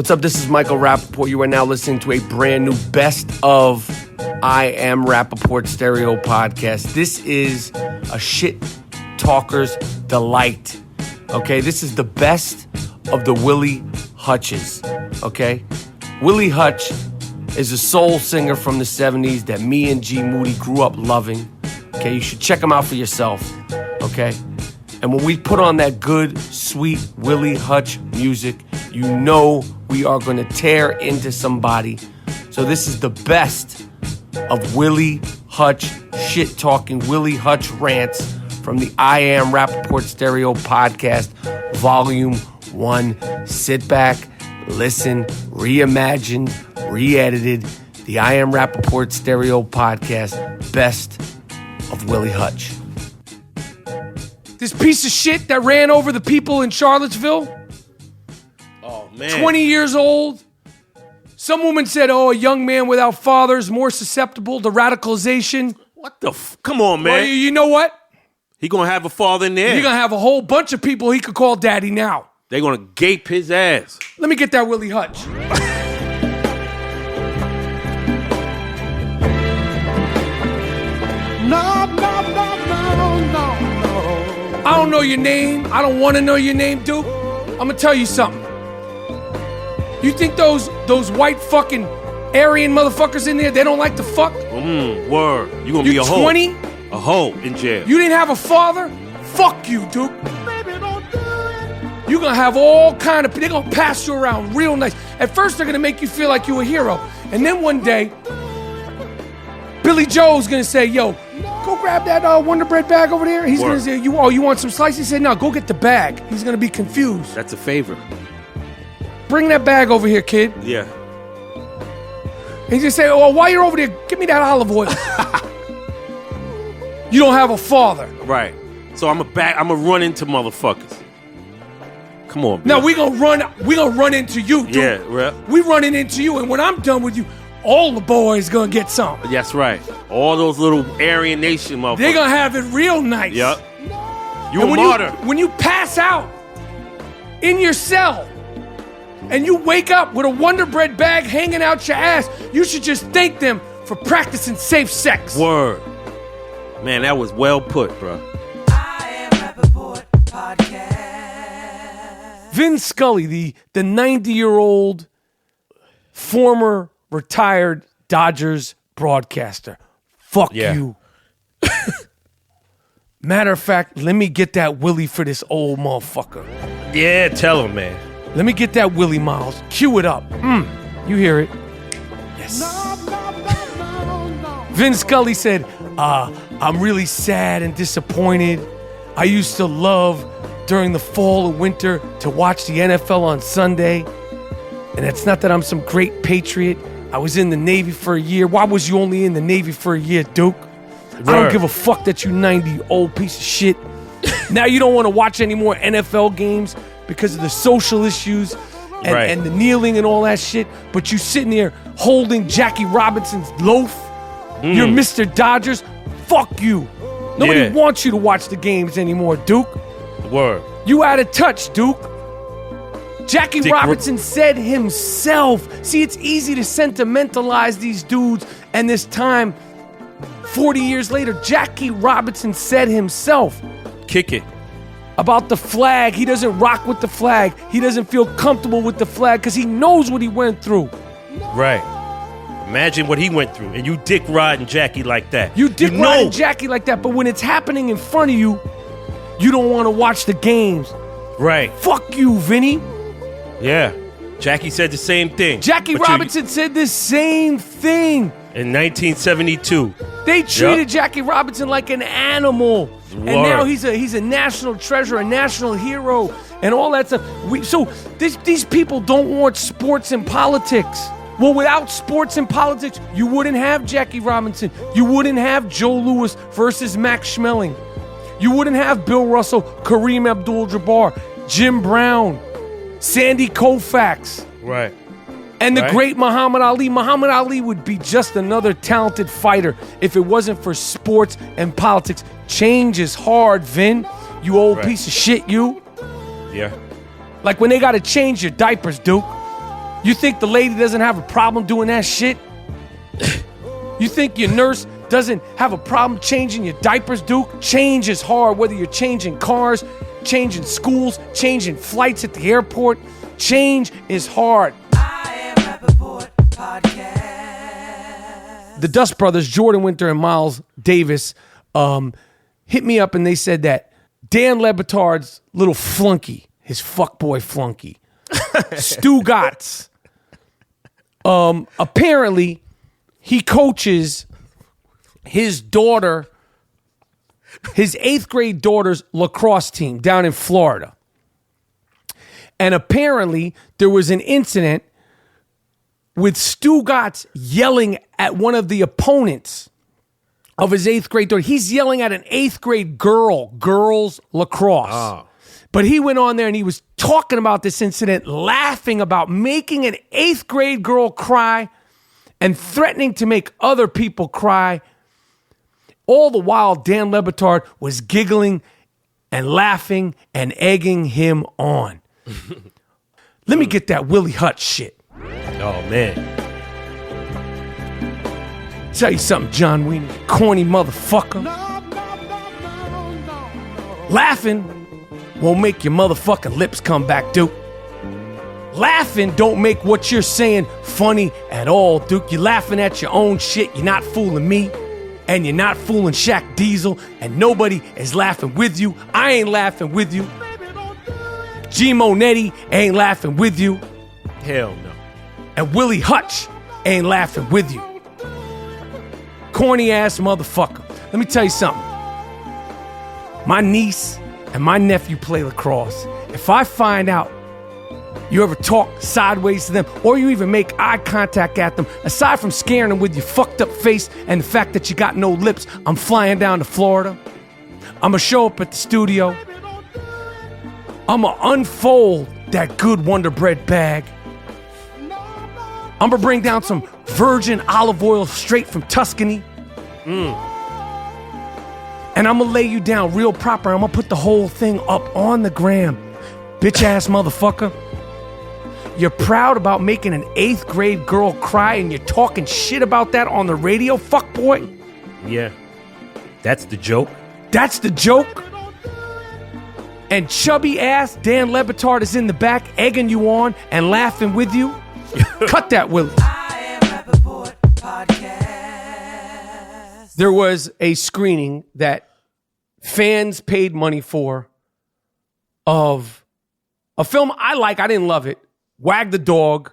What's up? This is Michael Rapaport. You are now listening to a brand new Best of I Am Rapaport Stereo podcast. This is a shit talker's delight. Okay, this is the best of the Willie Hutches. Okay, Willie Hutch is a soul singer from the 70s that me and G Moody grew up loving. Okay, you should check him out for yourself. Okay, and when we put on that good, sweet Willie Hutch music, you know we are going to tear into somebody. So this is the best of Willie Hutch shit-talking, Willie Hutch rants from the I Am Rapaport Stereo podcast, Volume 1. Sit back, listen, reimagined, re-edited, the I Am Rapaport Stereo podcast, Best of Willie Hutch. This piece of shit that ran over the people in Charlottesville, Man. 20 years old. Some woman said, a young man without father is more susceptible to radicalization. What the come on, man. Well, you know what? He gonna have a father in there. You're going to have a whole bunch of people he could call daddy now. They gonna gape his ass. Let me get that Willie Hutch. No. I don't know your name. I don't want to know your name, Duke. I'm going to tell you something. You think those white fucking Aryan motherfuckers in there, they don't like to fuck? Word. You gonna be a hoe. 20? A hoe in jail. You didn't have a father? Fuck you, Duke. Baby, don't do it. You're gonna have all kind of, they're gonna pass you around real nice. At first, they're gonna make you feel like you're a hero. And then one day, Billy Joe's gonna say, yo, go grab that Wonder Bread bag over there. He's gonna say, you want some slices? He said, no, go get the bag. He's gonna be confused. That's a favor. Bring that bag over here, kid. Yeah. He just say, while you're over there, give me that olive oil. You don't have a father. Right. So I'm gonna run into motherfuckers. Come on, Now we gonna run into you, dude. Yeah, right. We running into you, and when I'm done with you, all the boys gonna get some. That's right. All those little Aryan Nation motherfuckers. They're gonna have it real nice. Yep. You And a martyr. when you pass out in your cell, and you wake up with a Wonder Bread bag hanging out your ass, you should just thank them for practicing safe sex. Word. Man, that was well put, bro. I Am Rapaport Podcast. Vin Scully, the 90-year-old former retired Dodgers broadcaster. Fuck you. Matter of fact, let me get that Willie for this old motherfucker. Yeah, tell him, man. Let me get that Willie Miles. Cue it up. You hear it. Yes. Vin Scully said, I'm really sad and disappointed. I used to love during the fall or winter to watch the NFL on Sunday. And it's not that I'm some great patriot. I was in the Navy for a year. Why was you only in the Navy for a year, Duke? I don't give a fuck that you 90 old piece of shit. Now you don't want to watch any more NFL games because of the social issues and the kneeling and all that shit. But you sitting there holding Jackie Robinson's loaf. You're Mr. Dodgers. Fuck you. Nobody wants you to watch the games anymore, Duke. Word. You out of touch, Duke. Jackie Robinson said himself. See, it's easy to sentimentalize these dudes, and this time, 40 years later, Jackie Robinson said himself. Kick it. About the flag. He doesn't rock with the flag. He doesn't feel comfortable with the flag because he knows what he went through. Right. Imagine what he went through, and you dick riding Jackie like that. You dick riding Jackie like that, but when it's happening in front of you, you don't want to watch the games. Right. Fuck you, Vinny. Yeah. Jackie said the same thing. Jackie Robinson said the same thing. In 1972. They treated Jackie Robinson like an animal. Word. And now he's a national treasure, a national hero, and all that stuff. These people don't want sports and politics. Well, without sports and politics, you wouldn't have Jackie Robinson. You wouldn't have Joe Louis versus Max Schmeling. You wouldn't have Bill Russell, Kareem Abdul-Jabbar, Jim Brown, Sandy Koufax. Right. And the great Muhammad Ali. Muhammad Ali would be just another talented fighter if it wasn't for sports and politics. Change is hard, Vin. You old piece of shit, you. Yeah. Like when they got to change your diapers, Duke. You think the lady doesn't have a problem doing that shit? You think your nurse doesn't have a problem changing your diapers, Duke? Change is hard, whether you're changing cars, changing schools, changing flights at the airport. Change is hard. I Am Rapaport Podcast. The Dust Brothers, Jordan Winter and Miles Davis, hit me up and they said that Dan Le Batard's little flunky, his fuckboy flunky, Stu Gatz, apparently he coaches his daughter, his 8th grade daughter's lacrosse team down in Florida. And apparently there was an incident with Stu Gatz yelling at one of the opponents of his 8th grade daughter. He's yelling at an 8th grade girls lacrosse. Oh. But he went on there and he was talking about this incident, laughing about making an 8th grade girl cry and threatening to make other people cry. All the while, Dan Le Batard was giggling and laughing and egging him on. Let me get that Willie Hutch shit. Oh, man. Tell you something, John Wiener, corny motherfucker. Laughing won't make your motherfucking lips come back, Duke. Laughing don't make what you're saying funny at all, Duke. You're laughing at your own shit. You're not fooling me. And you're not fooling Shaq Diesel. And nobody is laughing with you. I ain't laughing with you. G. Monetti ain't laughing with you. Hell no. And Willie Hutch ain't laughing with you. Corny ass motherfucker. Let me tell you something. My niece and my nephew play lacrosse. If I find out you ever talk sideways to them or you even make eye contact at them, aside from scaring them with your fucked up face and the fact that you got no lips, I'm flying down to Florida. I'm going to show up at the studio. I'm going to unfold that good Wonder Bread bag. I'm going to bring down some virgin olive oil straight from Tuscany. And I'm going to lay you down real proper. I'm going to put the whole thing up on the gram. Bitch ass motherfucker. You're proud about making an 8th grade girl cry and you're talking shit about that on the radio, fuckboy? Yeah. That's the joke. That's the joke? And chubby ass Dan Le Batard is in the back egging you on and laughing with you? Cut that, Willie. I Am Rapaport Podcast. There was a screening that fans paid money for of a film I like. I didn't love it. Wag the Dog.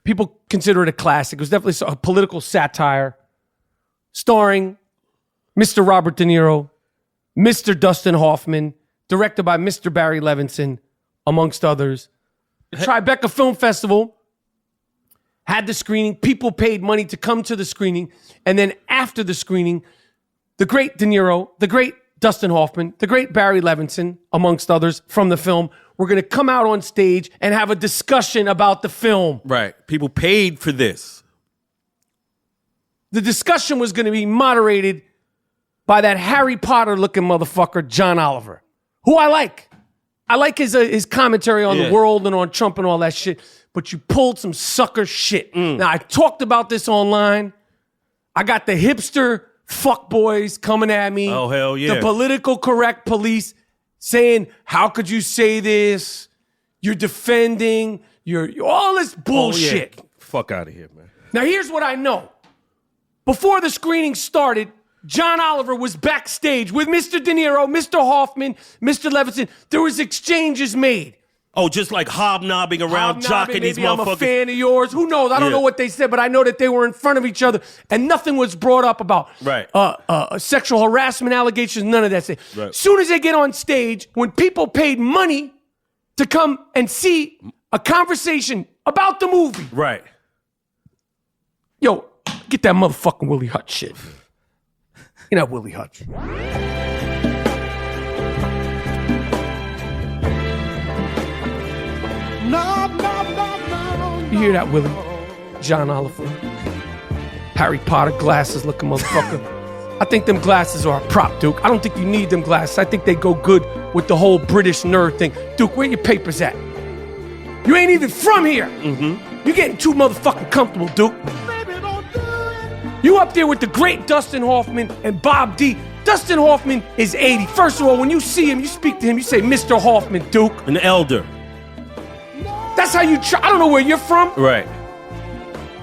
People consider it a classic. It was definitely a political satire starring Mr. Robert De Niro, Mr. Dustin Hoffman, directed by Mr. Barry Levinson, amongst others. The Tribeca Film Festival had the screening. People paid money to come to the screening. And then after the screening, the great De Niro, the great Dustin Hoffman, the great Barry Levinson, amongst others from the film, were going to come out on stage and have a discussion about the film. Right. People paid for this. The discussion was going to be moderated by that Harry Potter looking motherfucker, John Oliver, who I like. I like his commentary on the world and on Trump and all that shit, but you pulled some sucker shit. Now, I talked about this online. I got the hipster fuckboys coming at me. Oh, hell yeah. The political correct police saying, how could you say this? You're defending, you're all this bullshit. Oh, yeah. Fuck out of here, man. Now, here's what I know. Before the screening started, John Oliver was backstage with Mr. De Niro, Mr. Hoffman, Mr. Levinson. There was exchanges made. Oh, just like hobnobbing around, jocking these maybe motherfuckers. I'm a fan of yours. Who knows? I don't know what they said, but I know that they were in front of each other, and nothing was brought up about sexual harassment allegations, none of that shit. Right. Soon as they get on stage, when people paid money to come and see a conversation about the movie. Right. Yo, get that motherfucking Willie Hutch shit. You know Willie Hutch. You hear that, Willie? John Oliver. Harry Potter glasses looking motherfucker. I think them glasses are a prop, Duke. I don't think you need them glasses. I think they go good with the whole British nerd thing. Duke, where your papers at? You ain't even from here. You're getting too motherfucking comfortable, Duke. You up there with the great Dustin Hoffman and Bob D. Dustin Hoffman is 80. First of all, when you see him, you speak to him, you say, Mr. Hoffman, Duke. An elder. That's how you try. I don't know where you're from. Right.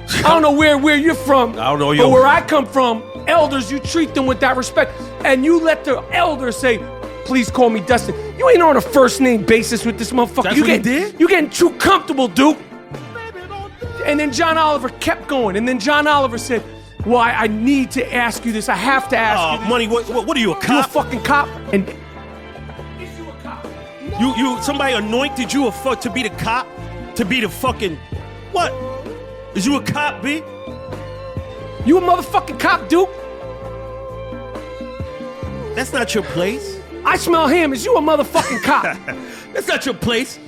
I don't know where you're from. I don't know But where I come from, elders, you treat them with that respect. And you let the elder say, please call me Dustin. You ain't on a first name basis with this motherfucker. That's You what he getting- did? You getting too comfortable, Duke. And then John Oliver kept going. And then John Oliver said, well, I need to ask you this. I have to ask you this. Money, what are you, a You a cop? fucking cop? And You somebody anointed you to be the cop? To be the fucking, what? Is you a cop, B? you a motherfucking cop, Duke? That's not your place. I smell him. Is you a motherfucking cop? That's not your place.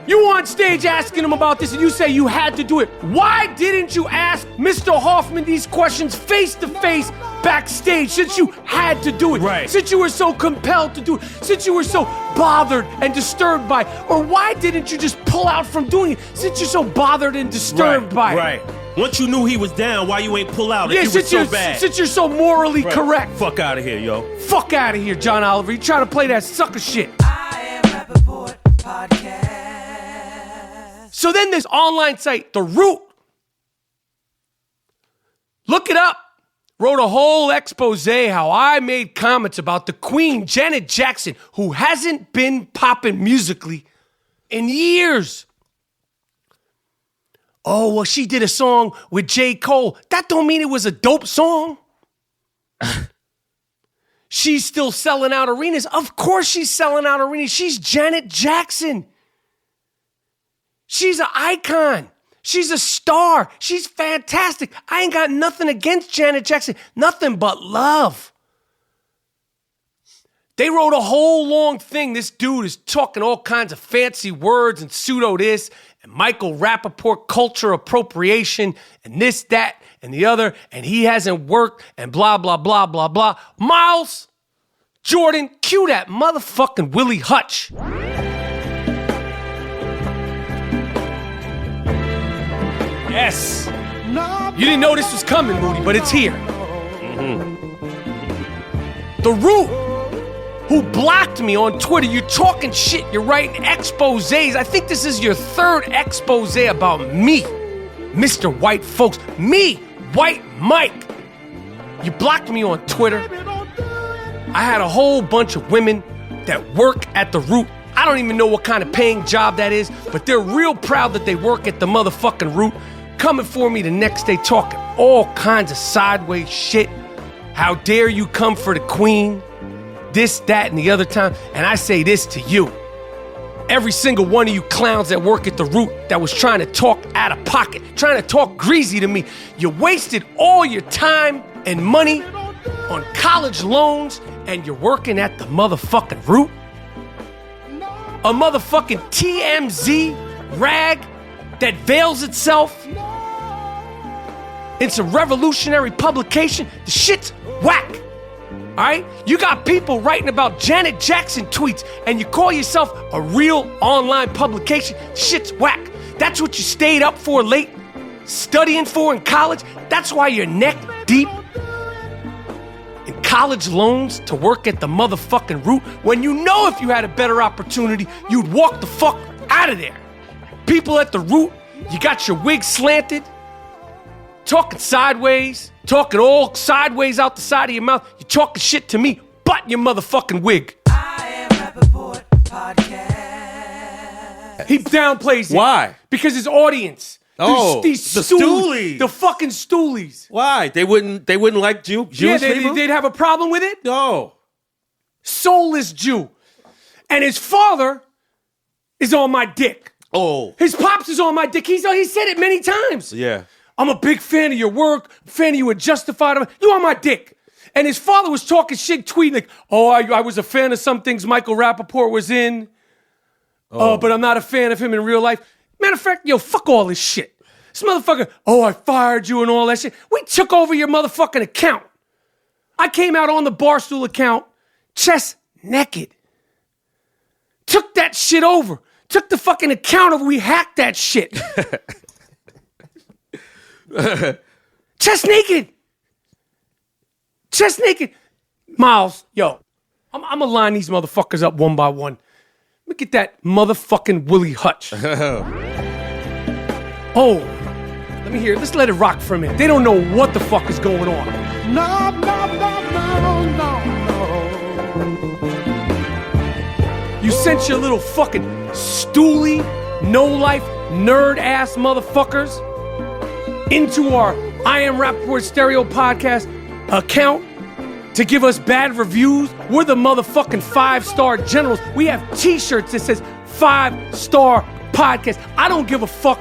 You on stage asking him about this and you say you had to do it. Why didn't you ask Mr. Hoffman these questions face to face backstage since you had to do it? Right. Since you were so compelled to do it. Since you were so bothered and disturbed by it. Or why didn't you just pull out from doing it since you're so bothered and disturbed by it? Right. Once you knew he was down, why you ain't pull out? Yeah, If it was since so you're, bad. since you're so morally Right. correct. Fuck out of here, yo. Fuck out of here, John Oliver. You trying to play that sucker shit. I Am Rapaport Podcast. So then this online site, The Root, look it up, wrote a whole expose how I made comments about the Queen, Janet Jackson, who hasn't been popping musically in years. Oh, well, she did a song with J. Cole. That don't mean it was a dope song. She's still selling out arenas. Of course she's selling out arenas. She's Janet Jackson. She's an icon. She's a star. She's fantastic. I ain't got nothing against Janet Jackson. Nothing but love. They wrote a whole long thing. This dude is talking all kinds of fancy words and pseudo this and Michael Rapaport culture appropriation and this, that, and the other. And he hasn't worked and blah, blah, blah, blah, blah. Miles, Jordan, cue that motherfucking Willie Hutch. Yes. You didn't know this was coming, Moody, but it's here. The Root, who blocked me on Twitter. You're talking shit. You're writing exposés. I think this is your third expose about me, Mr. White Folks. Me, White Mike. You blocked me on Twitter. I had a whole bunch of women that work at The Root. I don't even know what kind of paying job that is, but they're real proud that they work at the motherfucking Root. Coming for me the next day talking all kinds of sideways shit. How dare you come for the Queen? This, that, and the other time. And I say this to you. Every single one of you clowns that work at The Root that was trying to talk out of pocket, trying to talk greasy to me, you wasted all your time and money on college loans and you're working at the motherfucking Root? A motherfucking TMZ rag that veils itself in some revolutionary publication. The shit's whack. All right? You got people writing about Janet Jackson tweets and you call yourself a real online publication. Shit's whack. That's what you stayed up for late, studying for in college. That's why you're neck deep in college loans to work at the motherfucking Root when you know if you had a better opportunity, you'd walk the fuck out of there. People at the Root, you got your wig slanted, talking sideways, talking all sideways out the side of your mouth. You're talking shit to me, but your motherfucking wig. I Am Rapaport Podcast. He downplays it. Why? Because his audience. Oh, these the stoolies. The fucking stoolies. Why? They wouldn't like Jewish people? They'd have a problem with it? No. Soulless Jew. And his father is on my dick. Oh. His pops is on my dick. He said it many times. Yeah. I'm a big fan of your work, fan of you at Justified. You on my dick. And his father was talking shit, tweeting like, oh, I was a fan of some things Michael Rapaport was in, but I'm not a fan of him in real life. Matter of fact, yo, fuck all this shit. This motherfucker, oh, I fired you and all that shit. We took over your motherfucking account. I came out on the Barstool account, chest naked. Took that shit over. Took the fucking account over. We hacked that shit. Chest naked. Chest naked. Miles, yo, I'm going to line these motherfuckers up one by one. Look at that motherfucking Willie Hutch. Oh, let me hear it. Let's let it rock for a minute. They don't know what the fuck is going on. No. You sent your little fucking stooly, no-life, nerd-ass motherfuckers into our I Am Rapaport Stereo Podcast account to give us bad reviews. We're the motherfucking 5-star generals. We have t-shirts that says 5-star podcast. I don't give a fuck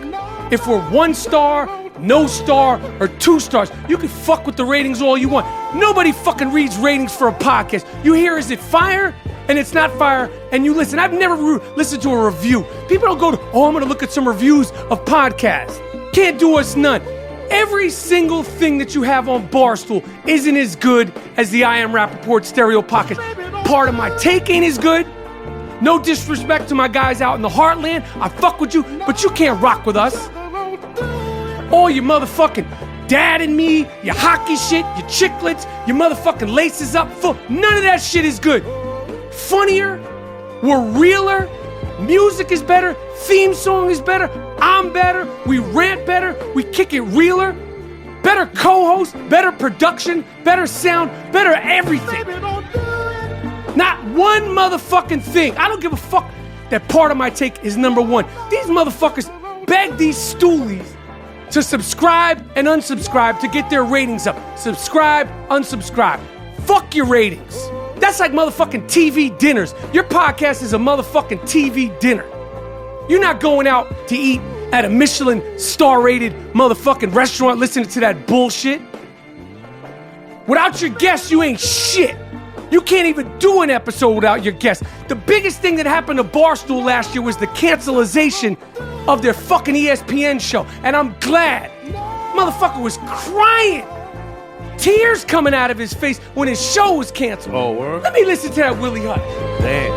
if we're 1 star, no star, or 2 stars. You can fuck with the ratings all you want. Nobody fucking reads ratings for a podcast. You hear, is it fire? And it's not fire, and you listen. I've never listened to a review. People don't go to, I'm going to look at some reviews of podcasts. Can't do us none. Every single thing that you have on Barstool isn't as good as the I Am Rapaport Stereo Podcast. Part of my take ain't as good. No disrespect to my guys out in the heartland. I fuck with you, but you can't rock with us. All your motherfucking dad and me, your hockey shit, your chiclets, your motherfucking laces up full. None of that shit is good. Funnier, we're realer, music is better, theme song is better, I'm better, we rant better, we kick it realer, better co-host, better production, better sound, better everything. Not one motherfucking thing. I don't give a fuck that part of my take is number 1. These motherfuckers beg these stoolies to subscribe and unsubscribe to get their ratings up. Subscribe, unsubscribe. Fuck your ratings. That's like motherfucking TV dinners. Your podcast is a motherfucking TV dinner. You're not going out to eat at a Michelin star-rated motherfucking restaurant listening to that bullshit. Without your guests, you ain't shit. You can't even do an episode without your guests. The biggest thing that happened to Barstool last year was the cancelization of their fucking ESPN show. And I'm glad. Motherfucker was crying. Tears coming out of his face when his show was canceled. Oh, word? Let me listen to that Willie Hutch. Damn.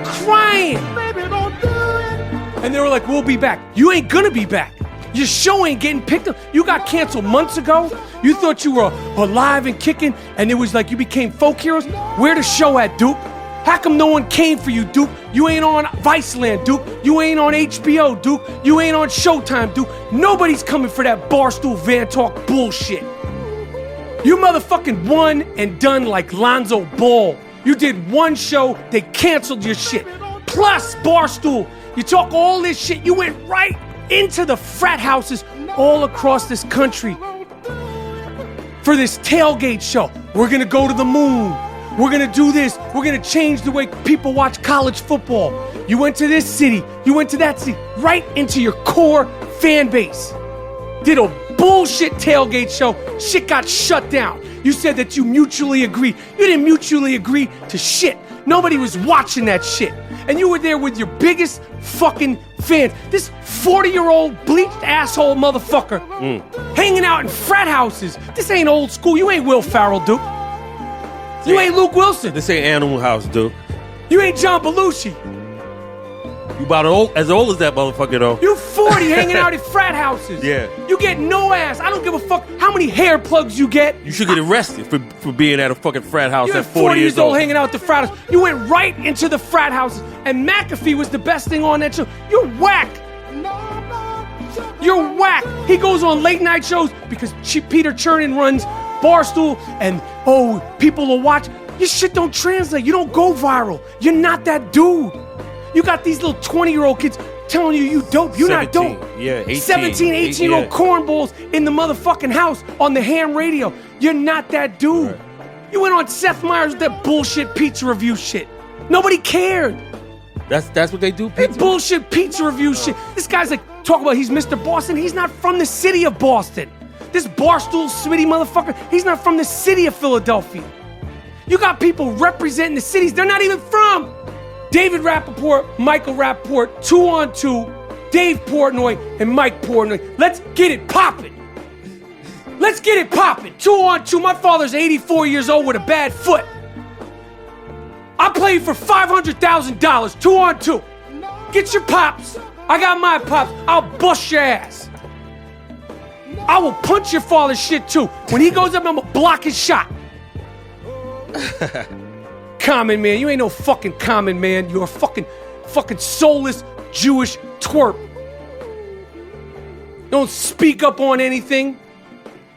Crying. And they were like, we'll be back. You ain't gonna be back. Your show ain't getting picked up. You got canceled months ago. You thought you were alive and kicking, and it was like you became folk heroes. Where the show at, Duke? How come no one came for you, Duke? You ain't on Viceland, Duke. You ain't on HBO, Duke. You ain't on Showtime, Duke. Nobody's coming for that Barstool Van Talk bullshit. You motherfucking won and done like Lonzo Ball. You did one show, they canceled your shit. Plus, Barstool, you talk all this shit, you went right into the frat houses all across this country for this tailgate show. We're gonna go to the moon. We're gonna do this. We're gonna change the way people watch college football. You went to this city. You went to that city. Right into your core fan base. Did a bullshit tailgate show. Shit got shut down. You said that you mutually agreed. You didn't mutually agree to shit. Nobody was watching that shit. And you were there with your biggest fucking fans. This 40-year-old bleached asshole motherfucker hanging out in frat houses. This ain't old school. You ain't Will Ferrell, Duke. You ain't Luke Wilson. This ain't Animal House, dude. You ain't John Belushi. You about as old as that motherfucker, though. You 40 hanging out at frat houses. Yeah. You get no ass. I don't give a fuck how many hair plugs you get. You should get arrested for being at a fucking frat house You're at 40 years old hanging out at the frat house. You went right into the frat houses, and McAfee was the best thing on that show. You're whack. You're whack. He goes on late night shows because Peter Chernin runs Barstool, and people will watch. Your shit don't translate. You don't go viral. You're not that dude. You got these little 20-year-old kids telling you dope. You're 17, not dope. Yeah, 18. 17, 18-year-old cornballs in the motherfucking house on the ham radio. You're not that dude. Right. You went on Seth Meyers with that bullshit pizza review shit. Nobody cared. That's what they do, That pizza? bullshit pizza review shit. This guy's like, talk about he's Mr. Boston. He's not from the city of Boston. This Barstool Smitty motherfucker, he's not from the city of Philadelphia. You got people representing the cities they're not even from. David Rapaport, Michael Rapaport, 2 on 2, Dave Portnoy, and Mike Portnoy. Let's get it popping. Let's get it popping. 2 on 2. My father's 84 years old with a bad foot. I'll play you for $500,000, 2-on-2. Get your pops. I got my pops. I'll bust your ass. I will punch your father's shit too. When he goes up, I'm gonna block his shot. Common man, you ain't no fucking common man. You're a fucking soulless Jewish twerp. You don't speak up on anything.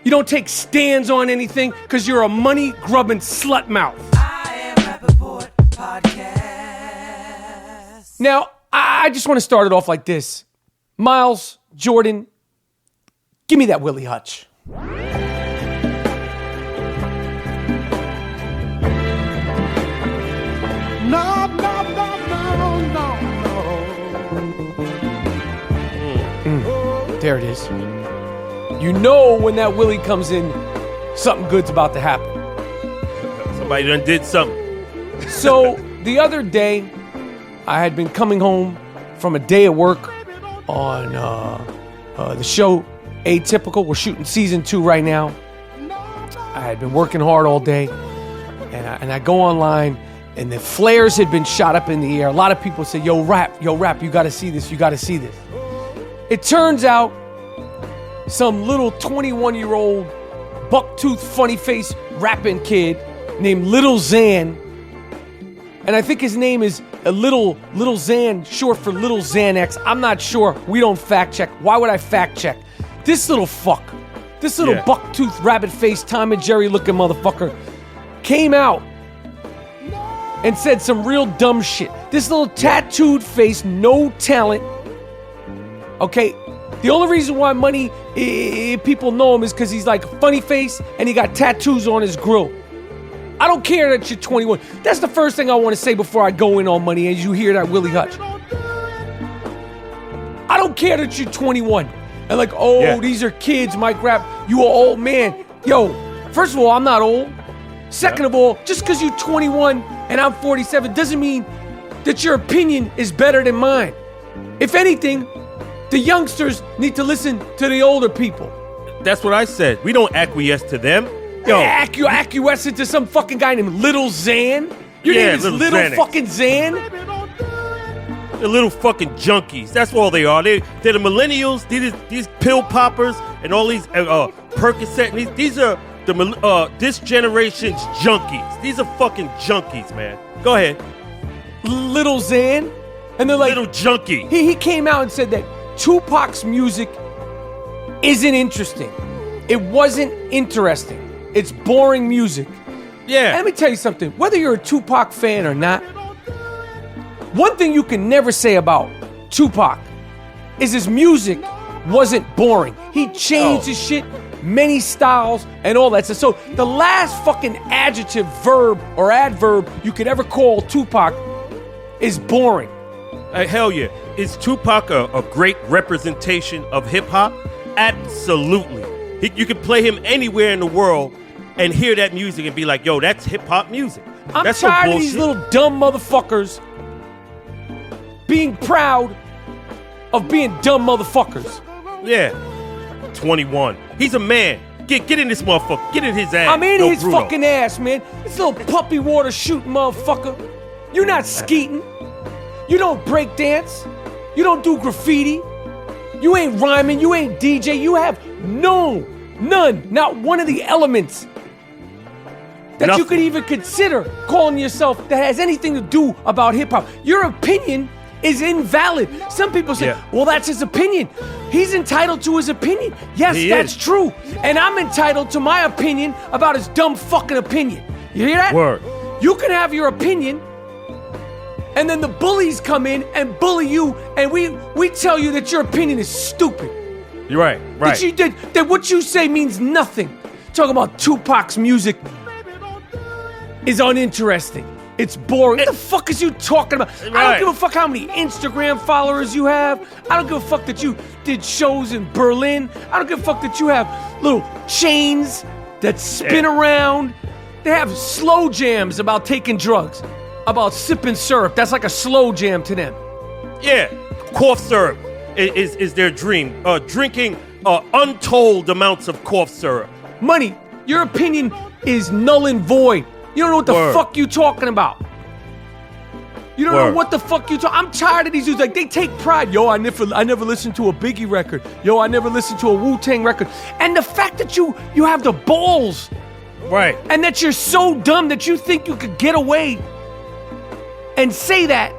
You don't take stands on anything because you're a money-grubbing slut mouth. I Am Rapaport Podcast. Now, I just want to start it off like this. Miles, Jordan, give me that Willie Hutch. There it is. You know when that Willie comes in, something good's about to happen. Somebody done did something. So the other day, I had been coming home from a day at work on the show Atypical. We're shooting season 2 right now. I had been working hard all day, and I go online, and the flares had been shot up in the air. A lot of people say, yo, Rap, you gotta see this, you gotta see this. It turns out some little 21-year-old bucktooth funny face rapping kid named Little Xan, and I think his name is Little Xan, short for Little Xanax. I'm not sure. We don't fact check. Why would I fact check? This little fuck, this little bucktooth rabbit face Tom and Jerry looking motherfucker came out and said some real dumb shit. This little tattooed face, no talent. Okay, the only reason why people know him is because he's like a funny face and he got tattoos on his grill. I don't care that you're 21. That's the first thing I want to say before I go in on money as you hear that Willie Hutch. I don't care that you're 21. And like, these are kids, Mike Rap, you an old man. Yo, first of all, I'm not old. Second of all, just because you're 21 and I'm 47 doesn't mean that your opinion is better than mine. If anything, the youngsters need to listen to the older people. That's what I said. We don't acquiesce to them. Yo, acquiescing to some fucking guy named Little Xan? Your name is Little Xanax. fucking Xan? They're little fucking junkies. That's all they are. They're the millennials. These pill poppers and all these Percocet. These are this generation's junkies. These are fucking junkies, man. Go ahead. Little Xan? And they're like... Little junkie. He came out and said that Tupac's music isn't interesting. It wasn't interesting. It's boring music. Yeah. And let me tell you something. Whether you're a Tupac fan or not, one thing you can never say about Tupac is his music wasn't boring. He changed his shit, many styles, and all that. So the last fucking adjective, verb, or adverb you could ever call Tupac is boring. Hell yeah. Is Tupac a great representation of hip-hop? Absolutely. You can play him anywhere in the world and hear that music and be like, yo, that's hip-hop music. I'm tired of these little dumb motherfuckers being proud of being dumb motherfuckers. Yeah. 21. He's a man. Get in this motherfucker. Get in his ass. I'm in his fucking ass, man. This little puppy water shooting motherfucker. You're not skeeting. You don't break dance. You don't do graffiti. You ain't rhyming. You ain't DJ. You have none, not one of the elements that you could even consider calling yourself that has anything to do about hip-hop. Your opinion is invalid. Some people say, well, that's his opinion. He's entitled to his opinion. Yes, that's true. And I'm entitled to my opinion about his dumb fucking opinion. You hear that? Word. You can have your opinion, and then the bullies come in and bully you, and we tell you that your opinion is stupid. You're right. That what you say means nothing. Talking about Tupac's music is uninteresting. It's boring. What the fuck is you talking about? Right. I don't give a fuck how many Instagram followers you have. I don't give a fuck that you did shows in Berlin. I don't give a fuck that you have little chains that spin around. They have slow jams about taking drugs, about sipping syrup. That's like a slow jam to them. Yeah, cough syrup is their dream. Drinking untold amounts of cough syrup. Money, your opinion is null and void. You don't know what the fuck you talking about. You don't know what the fuck you talk. I'm tired of these dudes. Like, they take pride. Yo, I never listened to a Biggie record. Yo, I never listened to a Wu-Tang record. And the fact that you have the balls, right, and that you're so dumb that you think you could get away and say that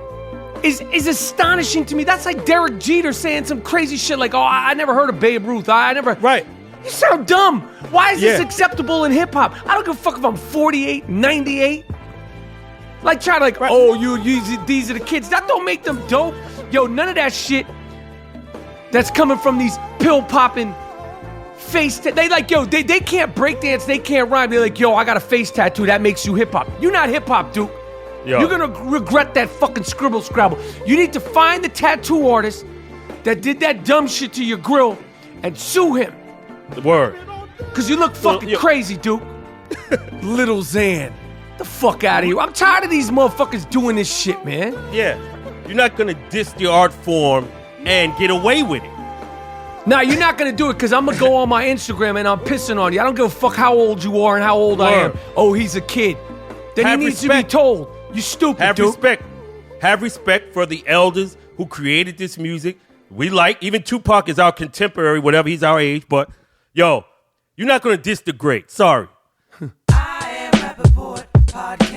is astonishing to me. That's like Derek Jeter saying some crazy shit like, oh, I never heard of Babe Ruth. I never. Right. You sound dumb. Why is this acceptable in hip-hop? I don't give a fuck if I'm 48, 98. Like, try to these are the kids. That don't make them dope. Yo, none of that shit that's coming from these pill-popping face they like, yo, they can't break dance, they can't rhyme. They're like, yo, I got a face tattoo. That makes you hip-hop. You're not hip-hop, Duke. Yo. You're going to regret that fucking scribble scrabble. You need to find the tattoo artist that did that dumb shit to your grill and sue him. The word. Because you look fucking crazy, Duke. Little Xan. The fuck out of here. I'm tired of these motherfuckers doing this shit, man. Yeah. You're not going to diss the art form and get away with it. Nah, you're not going to do it because I'm going to go on my Instagram and I'm pissing on you. I don't give a fuck how old you are and how old I am. Oh, he's a kid. Then he needs to be told. You stupid, Duke. Have respect for the elders who created this music. We like, even Tupac is our contemporary, whatever, he's our age. But, yo, you're not going to diss the great. Sorry. I Am Rapaport Podcast.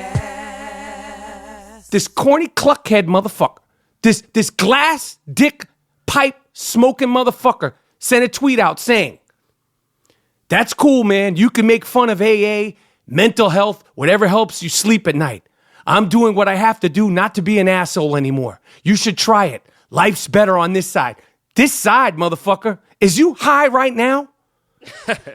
This corny cluckhead motherfucker, this glass dick pipe smoking motherfucker sent a tweet out saying, that's cool, man. You can make fun of AA, mental health, whatever helps you sleep at night. I'm doing what I have to do not to be an asshole anymore. You should try it. Life's better on this side. This side, motherfucker, is you high right now?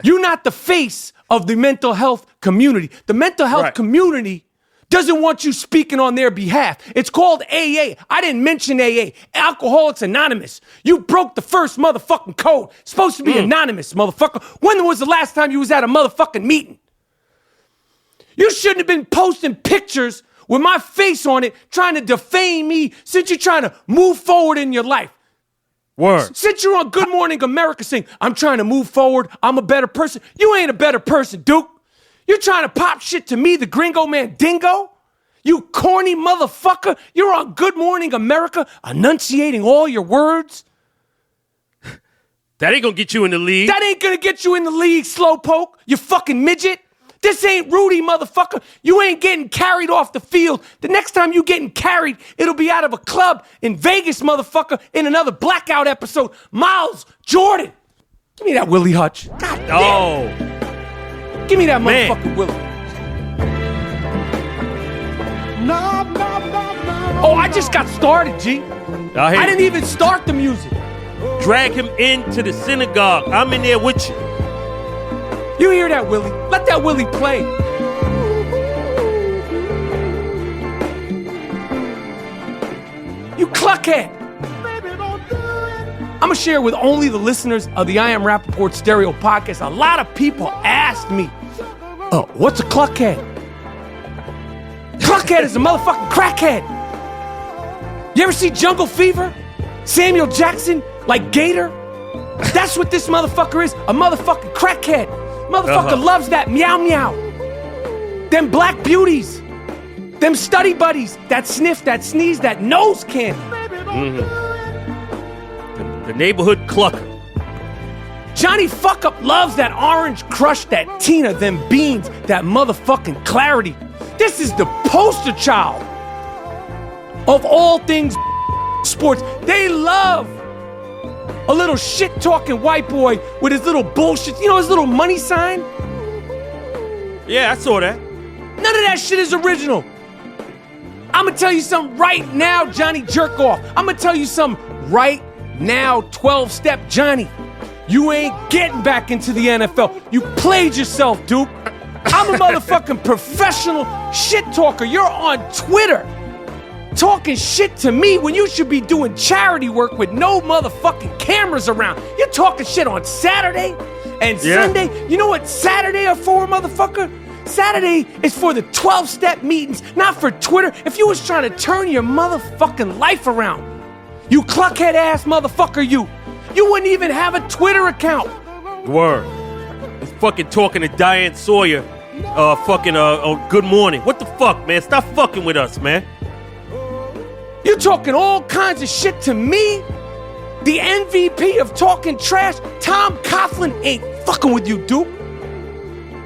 You're not the face of the mental health community. The mental health community doesn't want you speaking on their behalf. It's called AA. I didn't mention AA. Alcoholics Anonymous. You broke the first motherfucking code. It's supposed to be anonymous, motherfucker. When was the last time you was at a motherfucking meeting? You shouldn't have been posting pictures with my face on it trying to defame me since you're trying to move forward in your life. Word. Since you're on Good Morning America saying, I'm trying to move forward, I'm a better person. You ain't a better person, Duke. You're trying to pop shit to me, the gringo man dingo? You corny motherfucker. You're on Good Morning America enunciating all your words. That ain't gonna get you in the league. That ain't gonna get you in the league, slowpoke, you fucking midget. This ain't Rudy, motherfucker. You ain't getting carried off the field. The next time you getting carried, it'll be out of a club in Vegas, motherfucker, in another Blackout episode. Miles Jordan. Give me that Willie Hutch. God damn. Oh. Give me that motherfucking Willie. Oh, I just got started, G. I didn't even start the music. Drag him into the synagogue. I'm in there with you. You hear that, Willie? Let that Willie play. You cluckhead. I'm going to share with only the listeners of the I Am Rapaport Stereo podcast. A lot of people asked me, what's a cluckhead? Cluckhead is a motherfucking crackhead. You ever see Jungle Fever? Samuel Jackson, like Gator? That's what this motherfucker is, a motherfucking crackhead. Motherfucker loves that meow meow. Them black beauties. Them study buddies. That sniff, that sneeze, that nose candy. The neighborhood clucker. Johnny Fuck Up loves that orange crush, that Tina, them beans, that motherfucking clarity. This is the poster child of all things sports. They love a little shit-talking white boy with his little bullshit, you know, his little money sign? Yeah, I saw that. None of that shit is original. I'm gonna tell you something right now, Johnny Jerkoff. I'm gonna tell you something right now, 12-step Johnny. You ain't getting back into the NFL. You played yourself, Duke. I'm a motherfucking professional shit talker. You're on Twitter talking shit to me when you should be doing charity work with no motherfucking cameras around. You're talking shit on Saturday and Sunday. You know what Saturday are for, motherfucker? Saturday is for the 12-step meetings, not for Twitter. If you was trying to turn your motherfucking life around, you cluckhead ass motherfucker, you wouldn't even have a Twitter account. Word. He's fucking talking to Diane Sawyer, Good Morning. What the fuck, man? Stop fucking with us, man. You're talking all kinds of shit to me? The MVP of talking trash? Tom Coughlin ain't fucking with you, Duke.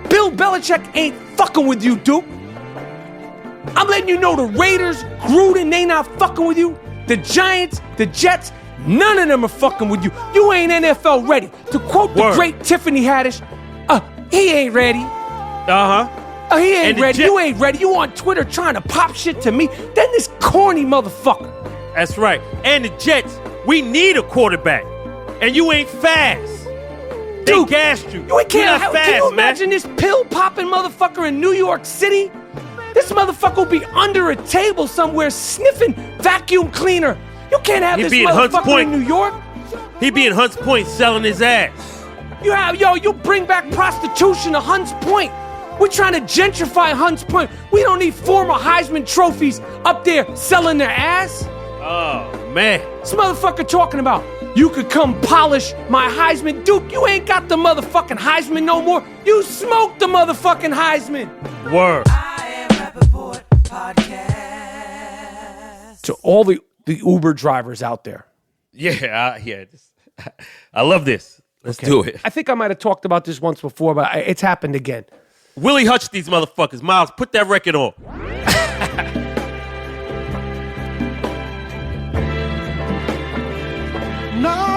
Bill Belichick ain't fucking with you, Duke. I'm letting you know the Raiders, Gruden, they not fucking with you. The Giants, the Jets, none of them are fucking with you. You ain't NFL ready. To quote the great Tiffany Haddish, he ain't ready. He ain't ready. You ain't ready. You on Twitter trying to pop shit to me. Then this corny motherfucker. That's right. And the Jets, we need a quarterback. And you ain't fast. Dude, they gassed you. You can't fast, can you imagine this pill-popping motherfucker in New York City? This motherfucker will be under a table somewhere sniffing vacuum cleaner. You can't have this motherfucker in New York. He be in Hunts Point selling his ass. You bring back prostitution to Hunts Point. We're trying to gentrify Hunts Point. We don't need former Heisman trophies up there selling their ass. Oh, man. This motherfucker talking about, you could come polish my Heisman. Duke, you ain't got the motherfucking Heisman no more. You smoked the motherfucking Heisman. Word. I Am Rapaport podcast. To all the Uber drivers out there. Yeah. I love this. Let's do it. I think I might have talked about this once before, but it's happened again. Willie Hutch these motherfuckers. Miles, put that record on. No.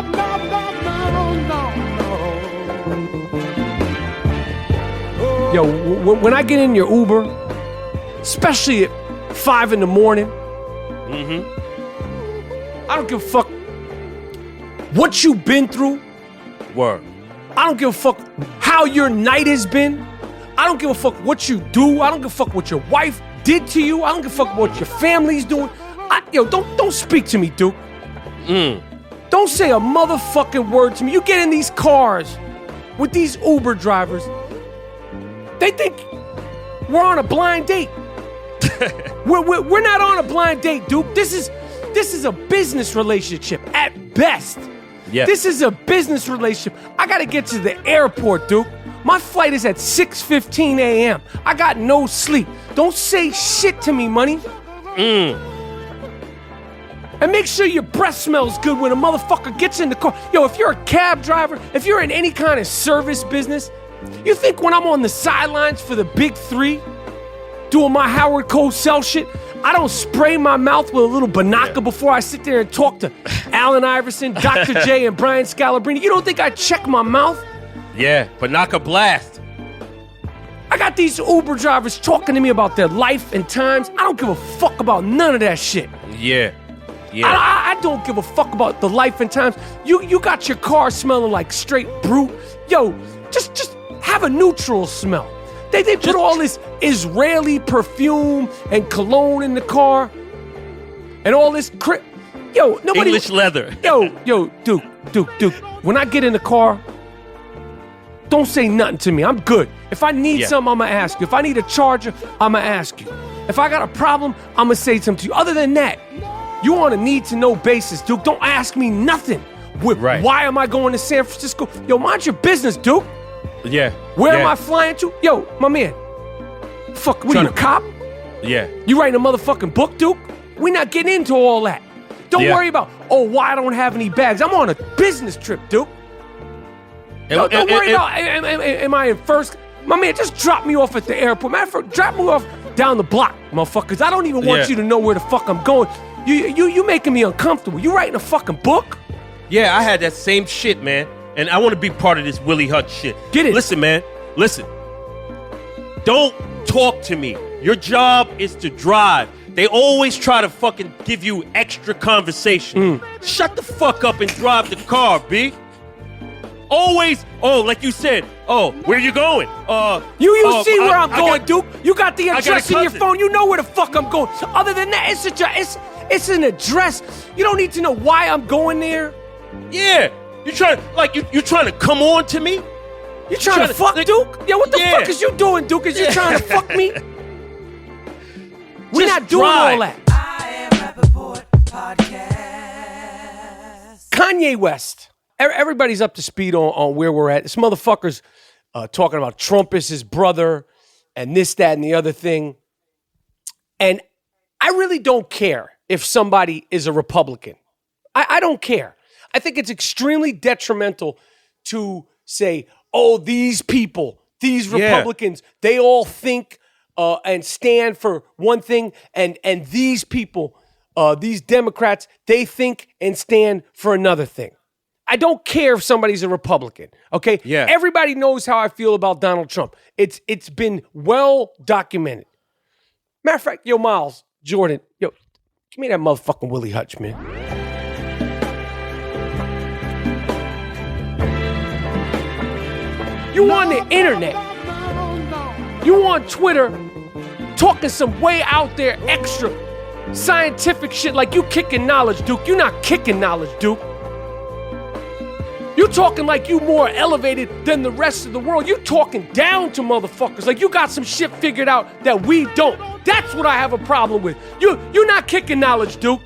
Yo, when I get in your Uber, especially at 5 in the morning, I don't give a fuck what you've been through. Word. I don't give a fuck how your night has been. I don't give a fuck what you do. I don't give a fuck what your wife did to you. I don't give a fuck what your family's doing. Don't speak to me, Duke. Don't say a motherfucking word to me. You get in these cars with these Uber drivers. They think we're on a blind date. we're not on a blind date, Duke. This is a business relationship at best. Yes. This is a business relationship. I gotta get to the airport, Duke. My flight is at 6:15 a.m. I got no sleep. Don't say shit to me, money. And make sure your breath smells good when a motherfucker gets in the car. Yo, if you're a cab driver, if you're in any kind of service business, you think when I'm on the sidelines for the big three, doing my Howard Cosell shit, I don't spray my mouth with a little Banaka before I sit there and talk to Allen Iverson, Dr. J, and Brian Scalabrine? You don't think I check my mouth? Yeah, Banaka blast. I got these Uber drivers talking to me about their life and times. I don't give a fuck about none of that shit. Yeah. I don't give a fuck about the life and times. You got your car smelling like straight brute. Yo, just have a neutral smell. They put all this Israeli perfume and cologne in the car, and all this Yo, nobody. English leather. Yo, Duke. When I get in the car, don't say nothing to me. I'm good. If I need something, I'ma ask you. If I need a charger, I'ma ask you. If I got a problem, I'ma say something to you. Other than that, you on a need-to-know basis, Duke. Don't ask me nothing. Right. Why am I going to San Francisco? Yo, mind your business, Duke. Yeah. Where am I flying to? Yo, my man. Fuck, what are you, a cop? Yeah. You writing a motherfucking book, Duke? We not getting into all that. Don't worry about, why I don't have any bags. I'm on a business trip, Duke. Don't worry about, am I in first? My man, just drop me off at the airport. Matter of fact, drop me off down the block, motherfuckers. I don't even want you to know where the fuck I'm going. You making me uncomfortable. You writing a fucking book? Yeah, I had that same shit, man. And I want to be part of this Willie Hutch shit. Get it. Listen, man. Listen. Don't talk to me. Your job is to drive. They always try to fucking give you extra conversation. Shut the fuck up and drive the car, B. Always, like you said, where you going? You see where I'm going, Duke. You got the address in your phone. You know where the fuck I'm going. Other than that, it's an address. You don't need to know why I'm going there. Yeah. You trying to come on to me? You trying to fuck, Duke? Yeah, what the fuck is you doing, Duke? Is you trying to fuck me? We're not doing all that. I Am Rapaport podcast. Kanye West. Everybody's up to speed on where we're at. This motherfucker's talking about Trump is his brother and this, that, and the other thing. And I really don't care if somebody is a Republican. I don't care. I think it's extremely detrimental to say, oh, these people, these Republicans, they all think and stand for one thing, and these people, these Democrats, they think and stand for another thing. I don't care if somebody's a Republican, okay? Yeah. Everybody knows how I feel about Donald Trump. It's been well documented. Matter of fact, yo, Miles, Jordan, yo, give me that motherfucking Willie Hutch, man. You on the internet, you on Twitter, talking some way out there extra scientific shit like you kicking knowledge, Duke. You not kicking knowledge, Duke. You talking like you more elevated than the rest of the world. You talking down to motherfuckers like you got some shit figured out that we don't. That's what I have a problem with. You're not kicking knowledge, Duke.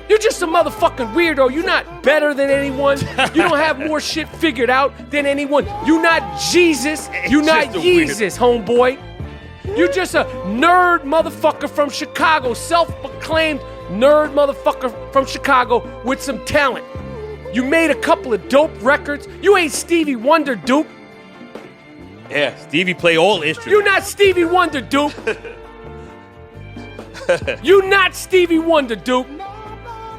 You're just a motherfucking weirdo. You're not better than anyone. You don't have more shit figured out than anyone. You're not Jesus. You're not Jesus, homeboy. You're just a nerd motherfucker from Chicago, self-proclaimed nerd motherfucker from Chicago with some talent. You made a couple of dope records. You ain't Stevie Wonder, Duke. Yeah, Stevie play all instruments. You're not Stevie Wonder, Duke. You're not Stevie Wonder, Duke.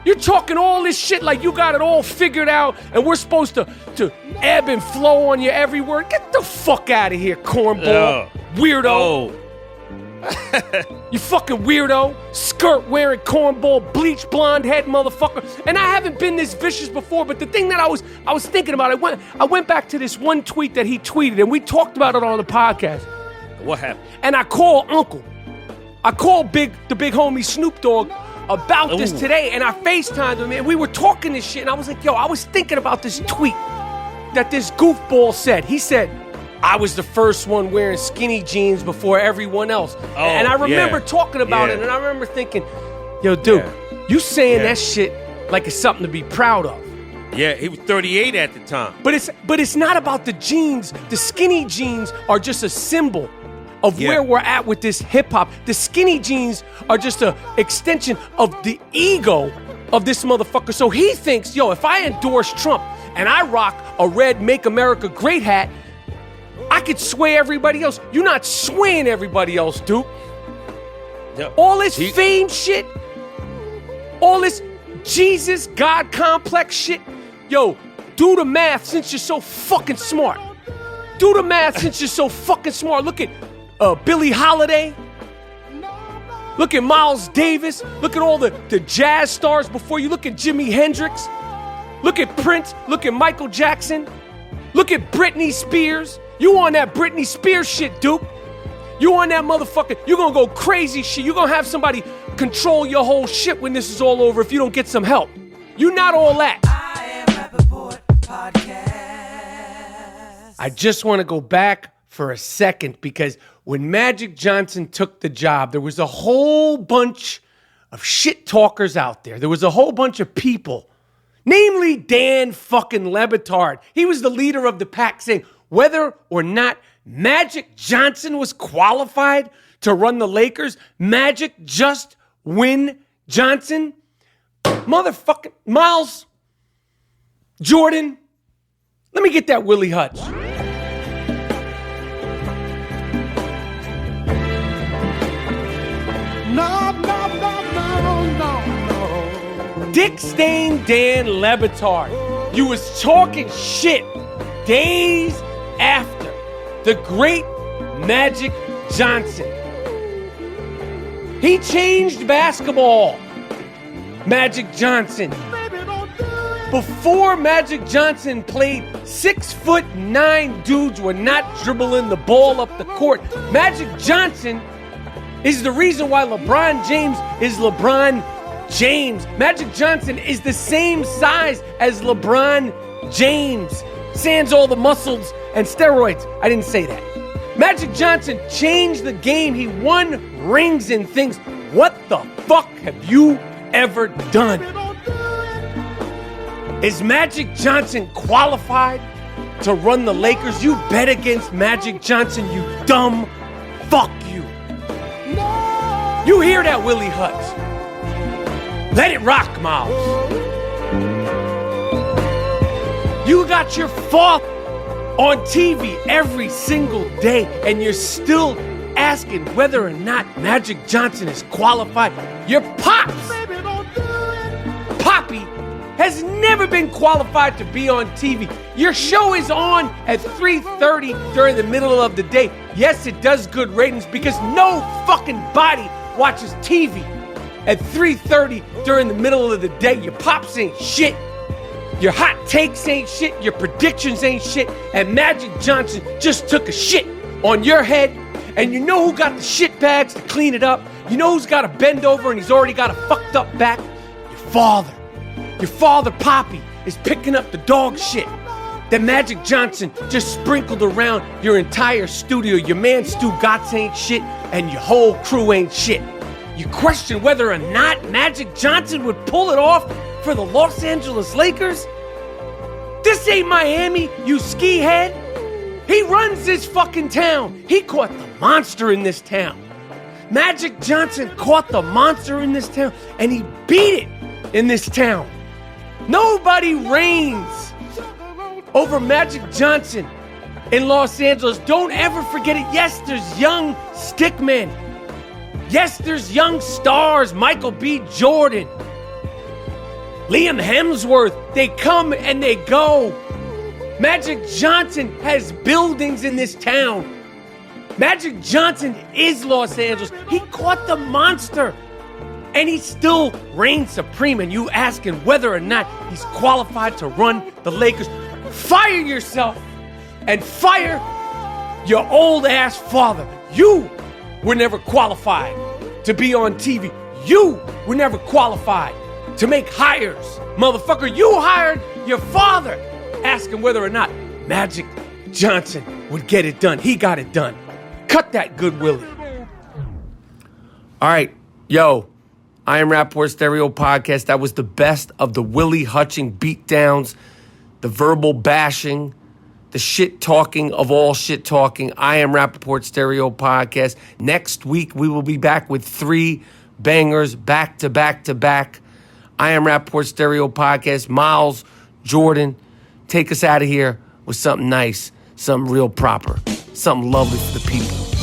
You're talking all this shit like you got it all figured out and we're supposed to ebb and flow on your every word. Get the fuck out of here, cornball. Weirdo. Oh. You fucking weirdo. Skirt wearing cornball, bleach blonde head motherfucker. And I haven't been this vicious before, but the thing that I was thinking about, I went back to this one tweet that he tweeted and we talked about it on the podcast. What happened? And I called Uncle. I called the big homie Snoop Dogg about this today, and I FaceTimed him, and we were talking this shit, and I was like, yo, I was thinking about this tweet that this goofball said. He said, I was the first one wearing skinny jeans before everyone else. And I remember talking about it, and I remember thinking, yo, dude, you saying that shit like it's something to be proud of. Yeah, he was 38 at the time. But it's not about the jeans. The skinny jeans are just a symbol of where we're at with this hip-hop. The skinny jeans are just an extension of the ego of this motherfucker. So he thinks, yo, if I endorse Trump and I rock a red Make America Great hat, I could sway everybody else. You're not swaying everybody else, Duke. Yep. All this fame shit, all this Jesus, God complex shit, yo, do the math since you're so fucking smart. Do the math since you're so fucking smart. Look at Billie Holiday. Look at Miles Davis. Look at all the jazz stars before you. Look at Jimi Hendrix. Look at Prince. Look at Michael Jackson. Look at Britney Spears. You on that Britney Spears shit, Duke. You on that motherfucker. You're going to go crazy shit. You're going to have somebody control your whole shit when this is all over if you don't get some help. You're not all that. I Am Rapaport Podcast. I just want to go back for a second because when Magic Johnson took the job, there was a whole bunch of shit talkers out there. There was a whole bunch of people, namely Dan fucking Le Batard. He was the leader of the pack saying whether or not Magic Johnson was qualified to run the Lakers, Magic just win Johnson. Motherfucking Miles, Jordan, let me get that Willie Hutch. No. Dick Stain Dan Le Batard. You was talking shit days after the great Magic Johnson. He changed basketball. Magic Johnson. Before Magic Johnson played, 6'9" dudes were not dribbling the ball up the court. Magic Johnson is the reason why LeBron James is LeBron James. Magic Johnson is the same size as LeBron James. Sans all the muscles and steroids. I didn't say that. Magic Johnson changed the game. He won rings and things. What the fuck have you ever done? Is Magic Johnson qualified to run the Lakers? You bet against Magic Johnson, you dumb fuck you. You hear that, Willie Hutch? Let it rock, Miles. You got your father on TV every single day, and you're still asking whether or not Magic Johnson is qualified. Your pops, Poppy, has never been qualified to be on TV. Your show is on at 3:30 during the middle of the day. Yes, it does good ratings because no fucking body watches TV at 3:30 during the middle of the day. Your pops ain't shit. Your hot takes ain't shit. Your predictions ain't shit. And Magic Johnson just took a shit on your head. And you know who got the shit bags to clean it up? You know who's got to bend over and he's already got a fucked up back? Your father. Your father, Poppy, is picking up the dog shit that Magic Johnson just sprinkled around your entire studio. Your man Stu Gotts ain't shit, and your whole crew ain't shit. You question whether or not Magic Johnson would pull it off for the Los Angeles Lakers? This ain't Miami, you ski head. He runs this fucking town. He caught the monster in this town. Magic Johnson caught the monster in this town, and he beat it in this town. Nobody reigns over Magic Johnson in Los Angeles. Don't ever forget it. Yes, there's young stickmen. Yes, there's young stars, Michael B. Jordan, Liam Hemsworth. They come and they go. Magic Johnson has buildings in this town. Magic Johnson is Los Angeles. He caught the monster. And he still reigns supreme, and you asking whether or not he's qualified to run the Lakers. Fire yourself and fire your old ass father. You were never qualified to be on TV. You were never qualified to make hires. Motherfucker, you hired your father, asking whether or not Magic Johnson would get it done. He got it done. Cut that, good Willie. All right, yo. I Am Rapaport Stereo Podcast. That was the best of the Willie Hutching beatdowns, the verbal bashing, the shit talking of all shit talking. I Am Rapaport Stereo Podcast. Next week, we will be back with 3 bangers back to back to back. I Am Rapaport Stereo Podcast. Miles, Jordan, take us out of here with something nice, something real proper, something lovely for the people.